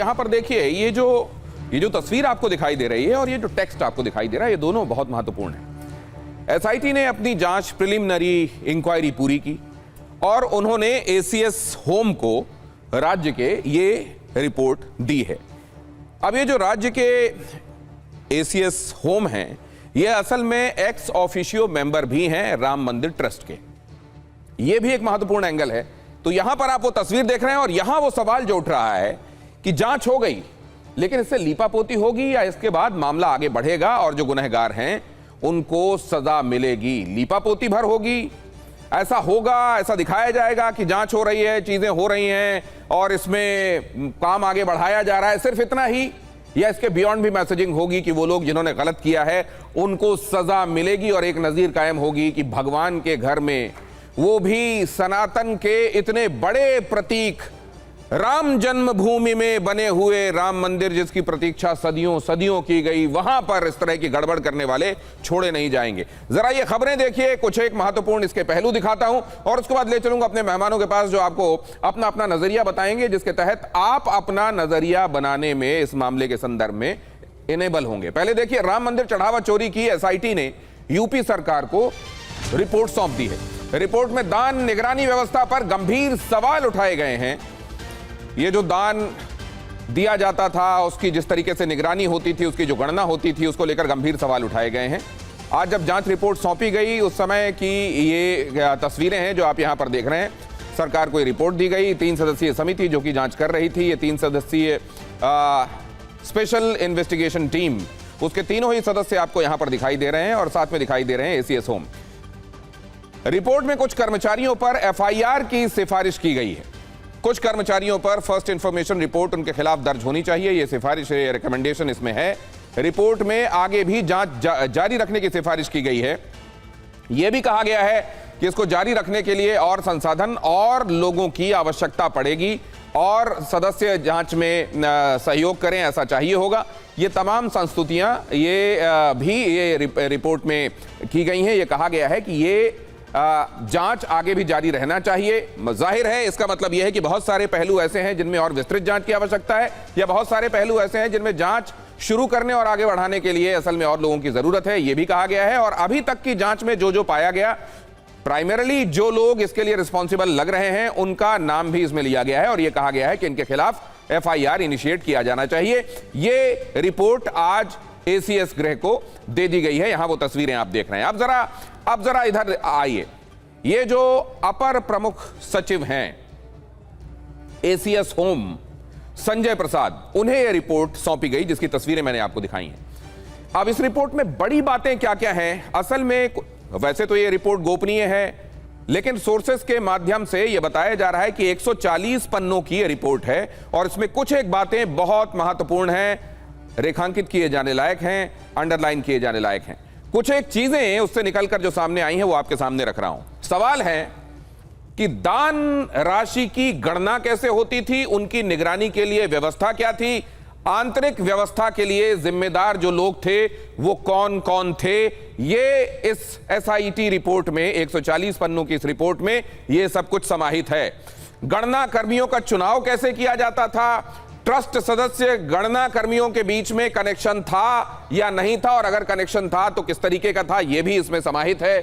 यहां पर देखिए, ये जो तस्वीर आपको दिखाई दे रही है और ये जो टेक्स्ट आपको दिखाई दे रहा है, ये दोनों बहुत महत्वपूर्ण है। एसआईटी ने अपनी जांच प्रिलिमिनरी इंक्वायरी पूरी की और उन्होंने एसीएस होम को राज्य के ये रिपोर्ट दी है। अब ये जो राज्य के एसीएस होम हैं, ये असल में एक्स ऑफिशियो मेंबर भी हैं राम मंदिर ट्रस्ट के। ये भी एक महत्वपूर्ण एंगल है। तो यहां पर आप वो तस्वीर देख रहे हैं और यहां वो सवाल जो उठ रहा है कि जांच हो गई, लेकिन इससे लीपापोती होगी या इसके बाद मामला आगे बढ़ेगा और जो गुनहगार हैं उनको सजा मिलेगी? लीपापोती भर होगी, ऐसा होगा, ऐसा दिखाया जाएगा कि जांच हो रही है, चीजें हो रही हैं और इसमें काम आगे बढ़ाया जा रहा है, सिर्फ इतना ही? या इसके बियॉन्ड भी मैसेजिंग होगी कि वो लोग जिन्होंने गलत किया है उनको सजा मिलेगी और एक नजीर कायम होगी कि भगवान के घर में, वो भी सनातन के इतने बड़े प्रतीक राम जन्मभूमि में बने हुए राम मंदिर, जिसकी प्रतीक्षा सदियों सदियों की गई, वहां पर इस तरह की गड़बड़ करने वाले छोड़े नहीं जाएंगे। जरा ये खबरें देखिए, कुछ एक महत्वपूर्ण इसके पहलू दिखाता हूं और उसके बाद ले चलूंगा अपने मेहमानों के पास जो आपको अपना अपना नजरिया बताएंगे, जिसके तहत आप अपना नजरिया बनाने में इस मामले के संदर्भ में इनेबल होंगे। पहले देखिए, राम मंदिर चढ़ावा चोरी की एसआईटी ने यूपी सरकार को रिपोर्ट सौंप दी है। रिपोर्ट में दान निगरानी व्यवस्था पर गंभीर सवाल उठाए गए हैं। ये जो दान दिया जाता था, उसकी जिस तरीके से निगरानी होती थी, उसकी जो गणना होती थी, उसको लेकर गंभीर सवाल उठाए गए हैं। आज जब जांच रिपोर्ट सौंपी गई, उस समय की ये तस्वीरें हैं जो आप यहां पर देख रहे हैं। सरकार को रिपोर्ट दी गई, 3 सदस्यीय समिति जो कि जांच कर रही थी, ये 3 सदस्यीय स्पेशल इन्वेस्टिगेशन टीम, उसके तीनों ही सदस्य आपको यहां पर दिखाई दे रहे हैं और साथ में दिखाई दे रहे हैं एसीएस होम। रिपोर्ट में कुछ कर्मचारियों पर एफआईआर की सिफारिश की गई है। कुछ कर्मचारियों पर फर्स्ट इंफॉर्मेशन रिपोर्ट उनके खिलाफ दर्ज होनी चाहिए, यह सिफारिश, रिकमेंडेशन इसमें है। रिपोर्ट में आगे भी जांच जारी रखने की सिफारिश की गई है। यह भी कहा गया है कि इसको जारी रखने के लिए और संसाधन और लोगों की आवश्यकता पड़ेगी और सदस्य जांच में सहयोग करें, ऐसा चाहिए होगा। ये तमाम संस्तुतियां ये रिपोर्ट में की गई हैं। ये कहा गया है कि ये जांच आगे भी जारी रहना चाहिए। जाहिर है इसका मतलब यह है कि बहुत सारे पहलू ऐसे हैं जिनमें और विस्तृत जांच की आवश्यकता है, या बहुत सारे पहलू ऐसे हैं जिनमें जांच शुरू करने और आगे बढ़ाने के लिए असल में और लोगों की जरूरत है, यह भी कहा गया है। और अभी तक की जांच में जो जो पाया गया, प्राइमरली जो लोग इसके लिए रिस्पॉन्सिबल लग रहे हैं उनका नाम भी इसमें लिया गया है और यह कहा गया है कि इनके खिलाफ एफआईआर इनिशिएट किया जाना चाहिए। ये रिपोर्ट आज एसीएस गृह को दे दी गई है। यहां वो तस्वीरें आप देख रहे हैं। अब जरा इधर आइए। ये जो अपर प्रमुख सचिव हैं एसीएस होम, संजय प्रसाद, उन्हें यह रिपोर्ट सौंपी गई जिसकी तस्वीरें मैंने आपको दिखाई हैं। अब इस रिपोर्ट में बड़ी बातें क्या क्या हैं? असल में वैसे तो यह रिपोर्ट गोपनीय है, लेकिन सोर्सेस के माध्यम से यह बताया जा रहा है कि 140 पन्नों की यह रिपोर्ट है और इसमें कुछ एक बातें बहुत महत्वपूर्ण हैं, रेखांकित किए जाने लायक हैं, अंडरलाइन किए जाने लायक हैं। कुछ एक चीजें उससे निकलकर जो सामने आई हैं वो आपके सामने रख रहा हूं। सवाल है कि दान राशि की गणना कैसे होती थी, उनकी निगरानी के लिए व्यवस्था क्या थी, आंतरिक व्यवस्था के लिए जिम्मेदार जो लोग थे वो कौन कौन थे। ये इस एसआईटी रिपोर्ट में, 140 पन्नों की इस रिपोर्ट में ये सब कुछ समाहित है। गणना कर्मियों का चुनाव कैसे किया जाता था, ट्रस्ट सदस्य गणना कर्मियों के बीच में कनेक्शन था या नहीं था, और अगर कनेक्शन था तो किस तरीके का था, यह भी इसमें समाहित है।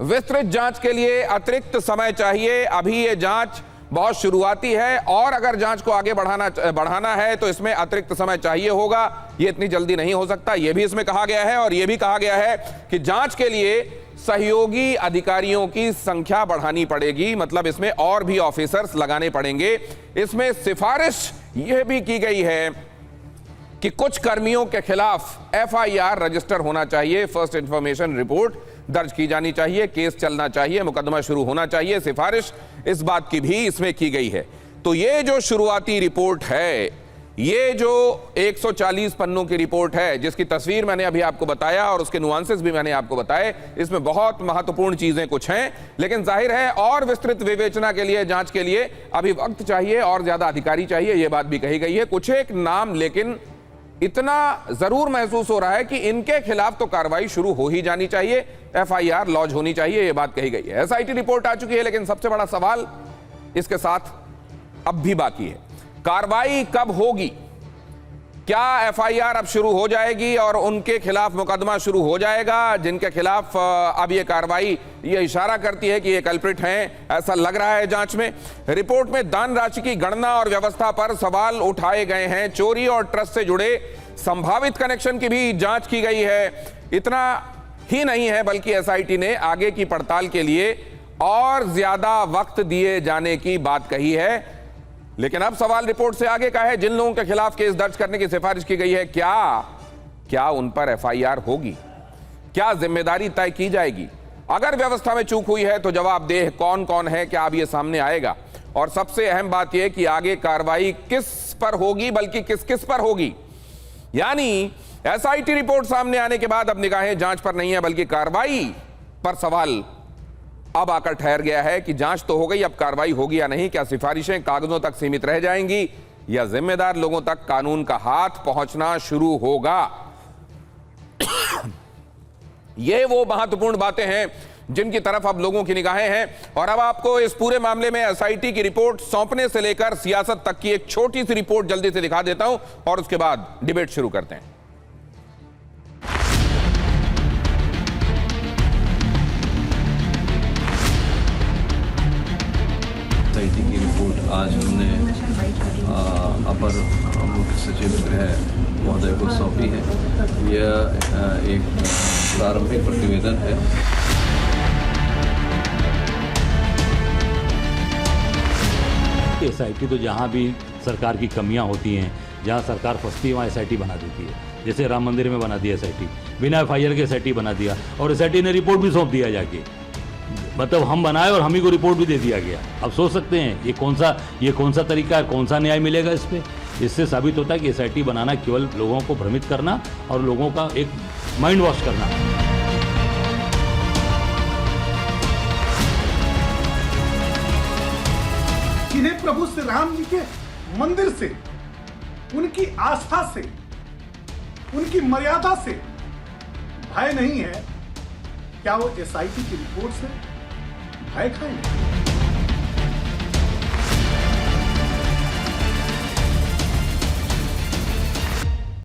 विस्तृत जांच के लिए अतिरिक्त समय चाहिए। अभी यह जांच बहुत शुरुआती है और अगर जांच को आगे बढ़ाना है तो इसमें अतिरिक्त समय चाहिए होगा, यह इतनी जल्दी नहीं हो सकता, यह भी इसमें कहा गया है। और यह भी कहा गया है कि जांच के लिए सहयोगी अधिकारियों की संख्या बढ़ानी पड़ेगी, मतलब इसमें और भी ऑफिसर्स लगाने पड़ेंगे। इसमें सिफारिश यह भी की गई है कि कुछ कर्मियों के खिलाफ एफआईआर रजिस्टर होना चाहिए, फर्स्ट इंफॉर्मेशन रिपोर्ट दर्ज की जानी चाहिए, केस चलना चाहिए, मुकदमा शुरू होना चाहिए। सिफारिश इस बात की भी इसमें की गई है। तो ये जो शुरुआती रिपोर्ट है, ये जो 140 पन्नों की रिपोर्ट है, जिसकी तस्वीर मैंने अभी आपको बताया और उसके नुआंसेस भी मैंने आपको बताए, इसमें बहुत महत्वपूर्ण चीजें कुछ हैं, लेकिन जाहिर है और विस्तृत विवेचना के लिए, जांच के लिए अभी वक्त चाहिए और ज्यादा अधिकारी चाहिए, यह बात भी कही गई है। कुछ एक नाम लेकिन इतना जरूर महसूस हो रहा है कि इनके खिलाफ तो कार्रवाई शुरू हो ही जानी चाहिए, एफआईआर लॉन्च होनी चाहिए, यह बात कही गई है। एसआईटी रिपोर्ट आ चुकी है, लेकिन सबसे बड़ा सवाल इसके साथ अब भी बाकी है, कार्रवाई कब होगी? क्या एफआईआर अब शुरू हो जाएगी और उनके खिलाफ मुकदमा शुरू हो जाएगा जिनके खिलाफ अब ये कार्रवाई ये इशारा करती है कि ये कल्प्रिट हैं, ऐसा लग रहा है जांच में। रिपोर्ट में दान राशि की गणना और व्यवस्था पर सवाल उठाए गए हैं। चोरी और ट्रस्ट से जुड़े संभावित कनेक्शन की भी जांच की गई है। इतना ही नहीं है बल्कि एसआईटी ने आगे की पड़ताल के लिए और ज्यादा वक्त दिए जाने की बात कही है। लेकिन अब सवाल रिपोर्ट से आगे का है, जिन लोगों के खिलाफ केस दर्ज करने की सिफारिश की गई है, क्या उन पर एफआईआर होगी? क्या जिम्मेदारी तय की जाएगी? अगर व्यवस्था में चूक हुई है तो जवाबदेह कौन कौन है, क्या अब यह सामने आएगा? और सबसे अहम बात यह कि आगे कार्रवाई किस पर होगी, बल्कि किस किस पर होगी। यानी एसआईटी रिपोर्ट सामने आने के बाद अब निगाहें जांच पर नहीं है बल्कि कार्रवाई पर सवाल अब आकर ठहर गया है कि जांच तो हो गई, अब कार्रवाई होगी या नहीं। क्या सिफारिशें कागजों तक सीमित रह जाएंगी या जिम्मेदार लोगों तक कानून का हाथ पहुंचना शुरू होगा? ये वो महत्वपूर्ण बातें हैं जिनकी तरफ अब लोगों की निगाहें हैं। और अब आपको इस पूरे मामले में एसआईटी की रिपोर्ट सौंपने से लेकर सियासत तक की एक छोटी सी रिपोर्ट जल्दी से दिखा देता हूं और उसके बाद डिबेट शुरू करते हैं। एसआईटी की रिपोर्ट आज हमने अपर मुख्य सचिव गृह महोदय को सौंपी है। यह एक प्रारंभिक प्रतिवेदन है। एसआईटी तो जहाँ भी सरकार की कमियां होती हैं, जहाँ सरकार फंसती है वहाँ एसआईटी बना देती है। जैसे राम मंदिर में बना दिया एसआईटी, बिना एफआईआर के एसआईटी बना दिया और एसआईटी ने रिपोर्ट भी सौंप दिया जाके। मतलब हम बनाए और हम ही को रिपोर्ट भी दे दिया गया। अब सोच सकते हैं ये कौन सा तरीका है, कौन सा न्याय मिलेगा इस पे। इससे साबित होता है कि एसआईटी बनाना केवल लोगों को भ्रमित करना और लोगों का एक माइंड वॉश करना। इन्हें प्रभु श्री राम जी के मंदिर से, उनकी आस्था से, उनकी मर्यादा से भय नहीं है। क्या वो एसआईटी की रिपोर्ट से भय खाएंगे?